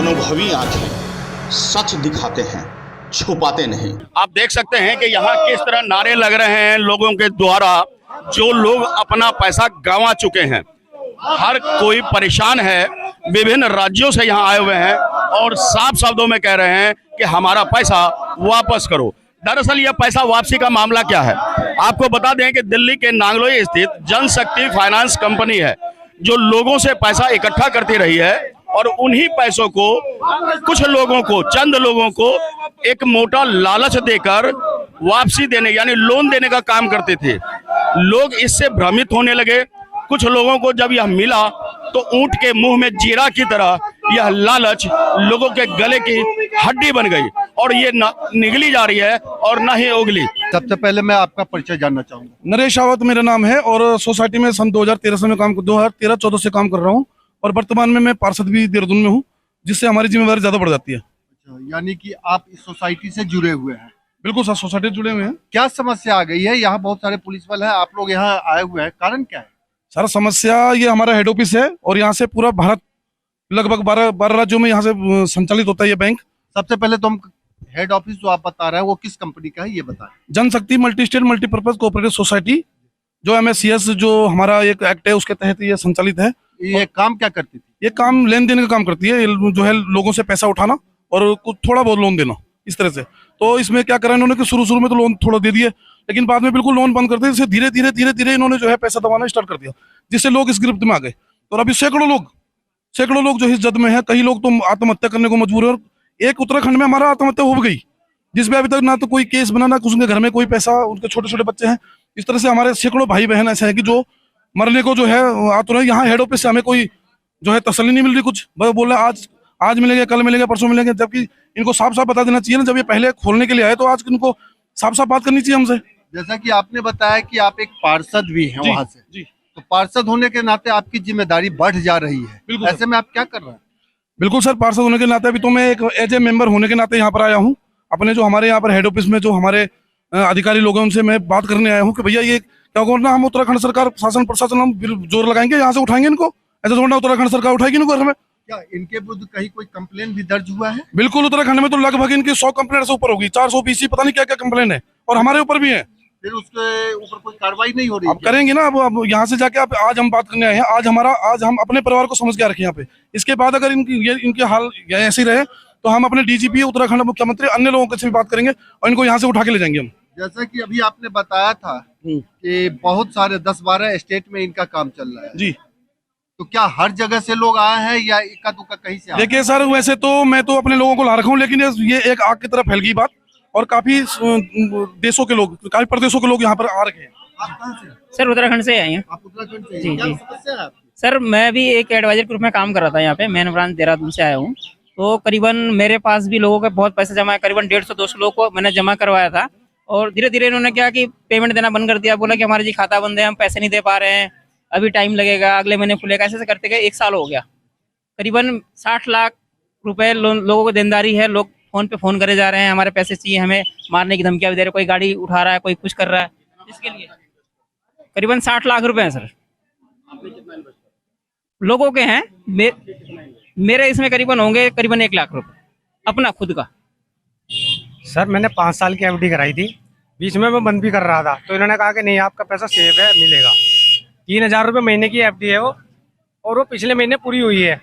अनुभवी आंखें सच दिखाते हैं, छुपाते नहीं। आप देख सकते हैं कि यहाँ किस तरह नारे लग रहे हैं लोगों के द्वारा, जो लोग अपना पैसा गंवा चुके हैं। हर कोई परेशान है, विभिन्न राज्यों से यहाँ आए हुए हैं और साफ शब्दों में कह रहे हैं कि हमारा पैसा वापस करो। दरअसल यह पैसा वापसी का मामला क्या है, आपको बता दें कि दिल्ली के नांगलोई स्थित जनशक्ति फाइनेंस कंपनी है जो लोगों से पैसा इकट्ठा करती रही है और उन्हीं पैसों को कुछ लोगों को, चंद लोगों को एक मोटा लालच देकर वापसी देने यानी लोन देने का काम करते थे। लोग इससे भ्रमित होने लगे। कुछ लोगों को जब यह मिला तो ऊंट के मुंह में जीरा की तरह यह लालच लोगों के गले की हड्डी बन गई और ये न निगली जा रही है और न ही उगली। सबसे पहले मैं आपका परिचय जानना चाहूंगा। नरेश रावत मेरा नाम है और सोसाइटी में सन 2013 से मैं 2013-14 से काम कर रहा हूँ और वर्तमान में मैं पार्षद भी देहरादून में हूँ, जिससे हमारी जिम्मेवारी ज्यादा बढ़ जाती है। अच्छा, यानी कि आप इस सोसाइटी से जुड़े हुए हैं? बिल्कुल सर, सोसाइटी से जुड़े हुए हैं। क्या समस्या आ गई है? यहाँ बहुत सारे पुलिस बल है, आप लोग यहाँ आए हुए हैं, कारण क्या है? सर समस्या ये हमारा हेड ऑफिस है और यहाँ से पूरा भारत लगभग 12 राज्यों में यहाँ से संचालित होता है ये बैंक। सबसे पहले तो हम हेड ऑफिस जो आप बता रहे हैं वो किस कंपनी का है ये बताएं। Janshakti multi state multipurpose cooperative society जो MSCS जो हमारा एक एक्ट है उसके तहत ये संचालित है। ये काम क्या करती थी? ये काम लेन देन का काम करती है, जो है लोगों से पैसा उठाना और कुछ थोड़ा बहुत लोन देना, इस तरह से। तो इसमें क्या करा इन्होंने कि शुरू में तो लोन थोड़ा दे दिए, लेकिन बाद में बिल्कुल लोन बंद कर दिया। इससे धीरे धीरे इन्होंने जो है पैसा दबाना स्टार्ट कर दिया, जिससे लोग इस गिरफ्त में आ गए। और अभी सैकड़ों लोग जो इस जद में है, कई लोग तो आत्महत्या करने को मजबूर है। और एक उत्तराखंड में हमारा आत्महत्या हो गई, जिसमें अभी तक ना तो कोई केस बना, ना उनके घर में कोई पैसा, उनके छोटे छोटे बच्चे हैं। इस तरह से हमारे सैकड़ों भाई बहन ऐसे हैं कि जो मरने को जो है आतुर है। यहाँ हेड ऑफिस से हमें कोई जो है तसल्ली नहीं मिल रही, कुछ बोल रहे आज मिलेंगे, कल मिलेंगे, परसों मिलेंगे, जबकि इनको साफ साफ बता देना चाहिए ना। जब ये पहले खोलने के लिए आए तो आज इनको साफ साफ बात करनी चाहिए हमसे। जैसा कि आपने बताया कि आप एक पार्षद भी हैं वहाँ से, जी। तो पार्षद होने के नाते आपकी जिम्मेदारी बढ़ जा रही है, ऐसे में आप क्या कर रहे हैं? बिल्कुल सर, पार्षद होने के नाते अभी तो मैं एक एज ए मेंबर होने के नाते यहाँ पर आया हूँ। अपने जो हमारे यहाँ पर हेड ऑफिस में जो हमारे अधिकारी लोग हैं उनसे मैं बात करने आया हूँ कि भैया ये क्या करना, हम उत्तराखंड सरकार शासन प्रशासन हम जोर लगाएंगे, यहाँ से उठाएंगे इनको। ऐसा थोड़ा उत्तराखंड सरकार उठाएगी इनको घर में। क्या इनके विरुद्ध कहीं कोई कंप्लेन भी दर्ज हुआ है? बिल्कुल, उत्तराखंड में तो लगभग इनकी 100 कंप्लेंट से ऊपर होगी, 400 BC पता नहीं क्या क्या कंप्लेन है, और हमारे ऊपर भी है। फिर उसके ऊपर कोई कार्रवाई नहीं हो रही? अब करेंगे ना। अब यहाँ से जाके आप आज हम बात करने आए हैं। आज हम अपने परिवार को समझ के रखे यहाँ पे। इसके बाद अगर इनके हाल ऐसे रहे तो हम अपने DGP, उत्तराखंड मुख्यमंत्री, अन्य लोगों से भी बात करेंगे और इनको यहाँ से उठा के ले जाएंगे हम। जैसा कि अभी आपने बताया था कि बहुत सारे 10-12 स्टेट में इनका काम चल रहा है जी, तो क्या हर जगह से लोग आए हैं या इक्का दुक्का कहीं से? देखिए सर, वैसे तो मैं तो अपने लोगों को ला रखा हूँ, लेकिन ये एक आग की तरफ फैल गई बात और काफी देशों के लोग, काफी प्रदेशों के लोग यहाँ पर आ रखे हैं। आप कहाँ से? सर उत्तराखंड से आए हैं। आप उत्तराखंड से? जी, क्या जी। समस्या है आपकी? सर मैं भी एक एडवाइजर ग्रुप में काम कर रहा था यहाँ पे, मेन ब्रांच देहरादून से आया हूँ। तो करीबन मेरे पास भी लोगों के बहुत पैसे जमा है, करीबन 150-200 लोगों को मैंने जमा करवाया था। और धीरे धीरे इन्होंने क्या कि पेमेंट देना बंद कर दिया, बोला कि हमारे जी खाता बंद है, हम पैसे नहीं दे पा रहे हैं, अभी टाइम लगेगा, अगले महीने खुलेगा। ऐसे करते गए 1 साल हो गया। करीबन 60 लाख रुपए लोगों को देनदारी है। लोग फोन पे फोन करे जा रहे हैं, हमारे पैसे चाहिए, हमें मारने की धमकियां भी दे रहे, कोई गाड़ी उठा रहा है, कोई कुछ कर रहा है। इसके लिए करीबन 60 लाख रुपए हैं सर लोगों के हैं। मेरे इसमें करीबन होंगे करीबन 1 लाख रुपए अपना खुद का। सर मैंने 5 साल की FD कराई थी, बीच में मैं बंद भी कर रहा था, तो इन्होंने कहा कि नहीं आपका पैसा सेफ है, मिलेगा। 3000 रुपये महीने की FD है वो, और वो पिछले महीने पूरी हुई है,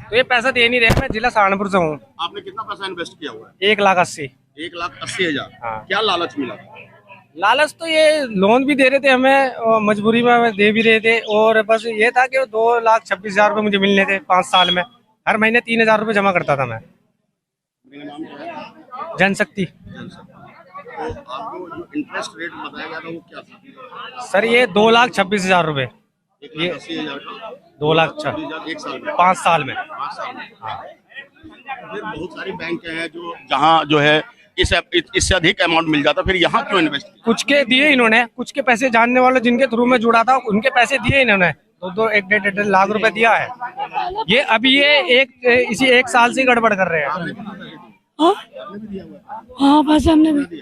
तो ये पैसा दे नहीं रहे। मैं जिला सहारनपुर से हूँ। आपने कितना पैसा इन्वेस्ट किया हुआ है? 1,80,000। 1,80,000। हाँ। क्या लालच मिला? लालच तो ये लोन भी दे रहे थे हमें, और मजबूरी में हमें दे भी रहे थे, और बस ये था कि 2,26,000 रुपये मुझे मिलने थे 5 साल में। हर महीने 3,000 रुपये जमा करता था मैं। जनशक्ति। तो आपको जो इंटरेस्ट रेट बताया गया था वो क्या था? सर ये 2,26,000 रुपये, ये 1,80,000 का 2,26,000 1 साल में, 5 साल में। 5 साल में। फिर बहुत सारी बैंक हैं जो जहाँ जो है इससे अधिक अमाउंट मिल जाता, फिर यहाँ क्यों इन्वेस्ट किया? कुछ के दिए इन्होंने, कुछ के पैसे जानने वाले जिनके थ्रू में जुड़ा था उनके पैसे दिए इन्होंने, 1-1.5 लाख रुपए दिया है। ये अभी ये इसी 1 साल से गड़बड़ कर रहे हैं। हाँ पैसे हमने भी,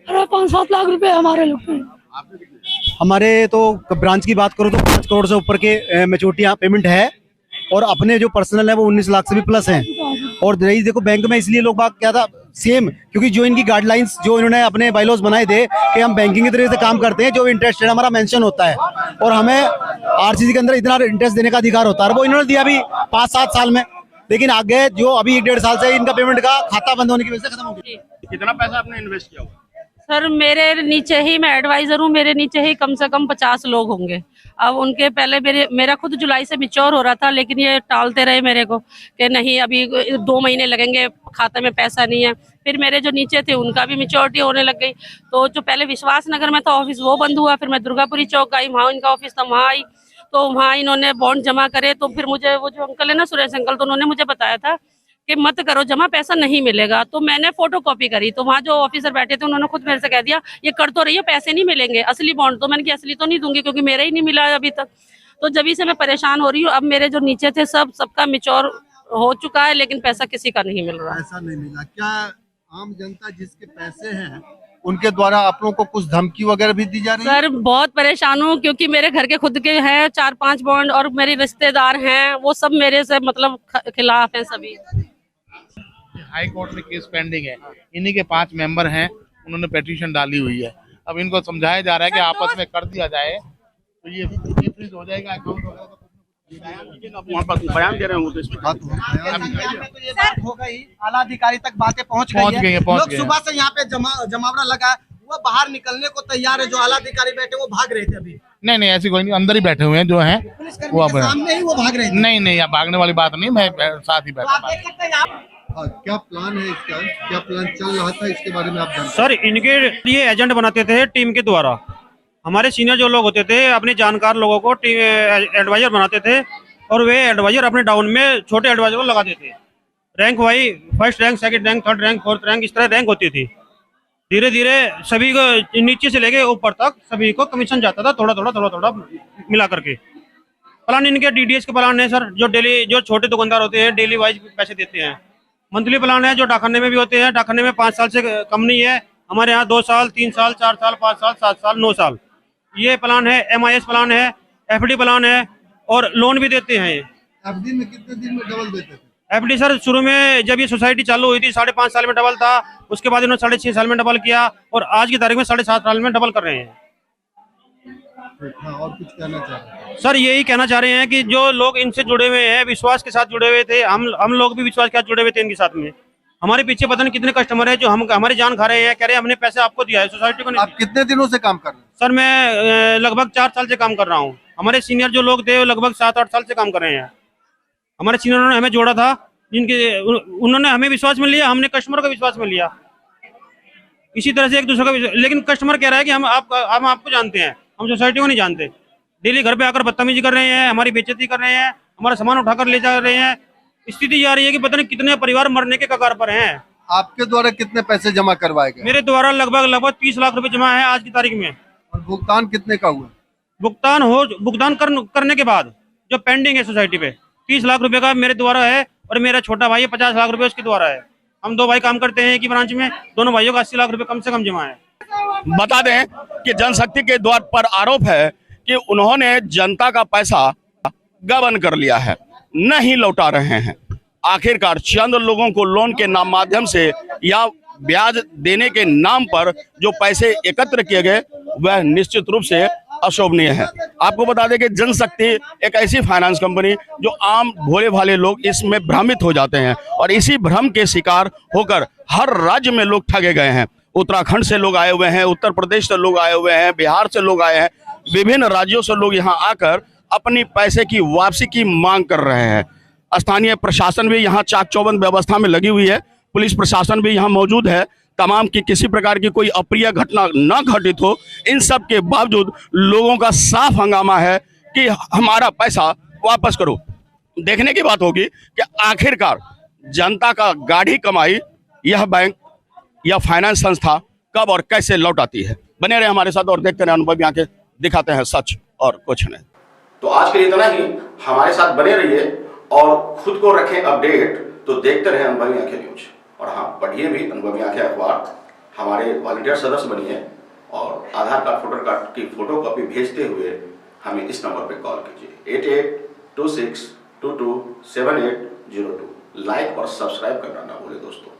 अरे 5-7 लाख रुपए हमारे लोग पे। हमारे तो ब्रांच की बात करो तो 5 करोड़ से ऊपर के मैच्योरिटी यहाँ पेमेंट है, और अपने जो पर्सनल है वो 19 लाख से भी प्लस हैं। और रही देखो बैंक में, इसलिए लोग बात क्या था सेम, क्योंकि जो इनकी गाइडलाइंस जो इन्होंने अपने बाइलॉज बनाए थे कि हम बैंकिंग की तरीके से काम करते हैं, जो इंटरेस्ट रेट हमारा मेंशन होता है और हमें आरसीसी के अंदर इतना इंटरेस्ट देने का अधिकार होता है, वो इन्होंने दिया भी 5-7 साल में। लेकिन आगे जो अभी 1-1.5 साल से इनका पेमेंट का खाता बंद होने की वजह से खत्म हो गया। कितना पैसा आपने इन्वेस्ट किया हुआ? सर मेरे नीचे ही, मैं एडवाइजर हूँ, मेरे नीचे ही कम से कम 50 लोग होंगे। अब उनके पहले मेरा खुद जुलाई से मैच्योर हो रहा था, लेकिन ये टालते रहे मेरे को कि नहीं अभी 2 महीने लगेंगे, खाते में पैसा नहीं है। फिर मेरे जो नीचे थे उनका भी मैच्योरिटी होने लग गई। तो जो पहले विश्वास नगर में था ऑफिस वो बंद हुआ, फिर मैं दुर्गापुरी चौक आई, वहाँ इनका ऑफिस था, वहाँ आई तो वहाँ इन्होंने बॉन्ड जमा करे। तो फिर मुझे वो जो अंकल है ना, सुरेश अंकल, तो उन्होंने मुझे बताया था कि मत करो जमा, पैसा नहीं मिलेगा। तो मैंने फोटो कॉपी करी, तो वहाँ जो ऑफिसर बैठे थे उन्होंने खुद मेरे से कह दिया ये कर तो रही हो, पैसे नहीं मिलेंगे असली बॉन्ड। तो मैंने कहा असली तो नहीं दूंगी क्योंकि मेरा ही नहीं मिला है अभी तक। तो जब से मैं परेशान हो रही हूँ। अब मेरे जो नीचे थे सबका मैच्योर हो चुका है, लेकिन पैसा किसी का नहीं मिल रहा। पैसा नहीं मिला। क्या आम जनता जिसके पैसे हैं उनके द्वारा आप लोगों को कुछ धमकी वगैरह भी दी जा रही है? सर बहुत परेशान हूँ, क्योंकि मेरे घर के खुद के हैं 4-5 बॉन्ड और मेरे रिश्तेदार हैं, वो सब मेरे से मतलब खिलाफ हैं सभी। हाई कोर्ट में केस पेंडिंग है, इन्हीं के 5 मेंबर हैं, उन्होंने पिटीशन डाली हुई है। अब इनको समझाया जा रहा है कि आपस में कर दिया जाए तो ये फ्रीज हो जाएगा अकाउंट वगैरह। बयान दे रहे हैं तो इसमें तो ये बात हो गई, आला अधिकारी तक बातें पहुंच गई है। लोग सुबह से यहाँ पे जमावड़ा लगा, वो बाहर निकलने को तैयार है। जो आला अधिकारी बैठे वो भाग रहे थे अभी। नहीं ऐसी कोई नहीं, अंदर ही बैठे हुए हैं जो हैं वो सामने ही वो भाग रहे थे। नहीं यहाँ भागने वाली बात नहीं, मैं साथ ही बैठा। क्या प्लान है इसका, क्या प्लान चल रहा था, इसके बारे में आप जानते हैं? सर इनके लिए एजेंट बनाते थे टीम के द्वारा। हमारे सीनियर जो लोग होते थे अपने जानकार लोगों को एडवाइजर बनाते थे और वे एडवाइजर अपने डाउन में छोटे एडवाइजर को लगाते थे। Rank wise, first rank, second rank, third rank, fourth rank, इस तरह रैंक होती थी। धीरे धीरे सभी को नीचे से लेके ऊपर तक सभी को कमीशन जाता था, थोड़ा थोड़ा मिला करके। प्लान इनके डीडीएस के प्लान है सर, जो डेली जो छोटे दुकानदार होते हैं डेली वाइज पैसे देते हैं। मंथली प्लान है जो डाकखाने में भी होते हैं, डाकखाने में 5 साल से कम नहीं है, हमारे यहाँ 2 साल, 3 साल, 4 साल, 5 साल, 7 साल, 9 साल ये प्लान है। MIS प्लान है, FD प्लान है और लोन भी देते हैं। FD में कितने दिन में डबल देते थे? FD सर शुरू में जब ये सोसाइटी चालू हुई थी 5.5 साल में डबल था, उसके बाद इन्होंने 6.5 साल में डबल किया और आज की तारीख में 7.5 साल में डबल कर रहे हैं। और कुछ कहना चाह रहे हैं? सर यही कहना चाह रहे हैं कि जो लोग इनसे जुड़े हुए हैं, विश्वास के साथ जुड़े हुए थे, हम लोग भी विश्वास के साथ जुड़े हुए थे इनके साथ में। हमारे पीछे पता नहीं कितने कस्टमर हैं जो हमारी जान खा रहे हैं, कह रहे हैं हमने पैसे आपको दिया है, सोसाइटी को नहीं। आप कितने दिनों से काम कर रहे हैं? सर मैं लगभग 4 साल से काम कर रहा हूँ। हमारे सीनियर जो लोग थे वो लगभग 7-8 साल से काम कर रहे हैं। हमारे सीनियरों ने हमें जोड़ा था, उन्होंने हमें विश्वास में लिया, हमने कस्टमर को विश्वास में लिया। इसी तरह से एक दूसरे का, लेकिन कस्टमर कह रहा है कि हम आपको जानते हैं, हम सोसाइटी को नहीं जानते। डेली घर पे आकर बदतमीजी कर रहे हैं, हमारी बेइज्जती कर रहे हैं, हमारा सामान उठाकर ले जा रहे हैं। स्थिति ये आ रही है कि पता नहीं कितने परिवार मरने के कगार पर हैं। आपके द्वारा कितने पैसे जमा करवाए गए? मेरे द्वारा लगभग 30 लाख रुपए जमा है आज की तारीख में। और भुगतान कितने का हुआ? भुगतान करने के बाद जो पेंडिंग है सोसाइटी पे 30 लाख रुपए का मेरे द्वारा है और मेरा छोटा भाई है 50 लाख रुपए उसके द्वारा है। हम 2 भाई काम करते हैं एक ही ब्रांच में, दोनों भाइयों का 80 लाख रुपए कम से कम जमा है। बता दें कि जनशक्ति के द्वार पर आरोप है कि उन्होंने जनता का पैसा गबन कर लिया है, नहीं लौटा रहे हैं। आखिरकार चंद लोगों को लोन के नाम माध्यम से या ब्याज देने के नाम पर जो पैसे एकत्र किए गए वह निश्चित रूप से अशोभनीय है। आपको बता दें कि जनशक्ति एक ऐसी फाइनेंस कंपनी जो आम भोले भाले लोग इसमें भ्रमित हो जाते हैं और इसी भ्रम के शिकार होकर हर राज्य में लोग ठगे गए हैं। उत्तराखंड से लोग आए हुए हैं, उत्तर प्रदेश से लोग आए हुए हैं, बिहार से लोग आए हैं, विभिन्न राज्यों से लोग यहाँ आकर अपनी पैसे की वापसी की मांग कर रहे हैं। स्थानीय प्रशासन भी यहाँ चाक चौबंद व्यवस्था में लगी हुई है, पुलिस प्रशासन भी यहाँ मौजूद है। तमाम की किसी प्रकार की कोई अप्रिय घटना न घटित हो, इन सब के बावजूद लोगों का साफ हंगामा है कि हमारा पैसा वापस करो। देखने की बात होगी कि आखिरकार जनता का गाढ़ी कमाई यह बैंक या फाइनेंस संस्था कब और कैसे लौटाती है। बने रहे हमारे साथ और देखते रहे अनुभवी आंखें दिखाते हैं सच और कुछ नहीं। तो आज के लिए इतना ही। हमारे साथ बने रहिए और खुद को रखें अपडेट। तो देखते रहे अनुभवी आंखें न्यूज और हाँ, पढ़िए भी अनुभवी आंखें अखबार। हमारे वॉलंटियर सदस्य बनिए और आधार कार्ड, वोटर कार्ड की फोटो कॉपी भेजते हुए हमें इस नंबर पर कॉल कीजिए 8826 227802। लाइक और सब्सक्राइब करना ना भूले दोस्तों।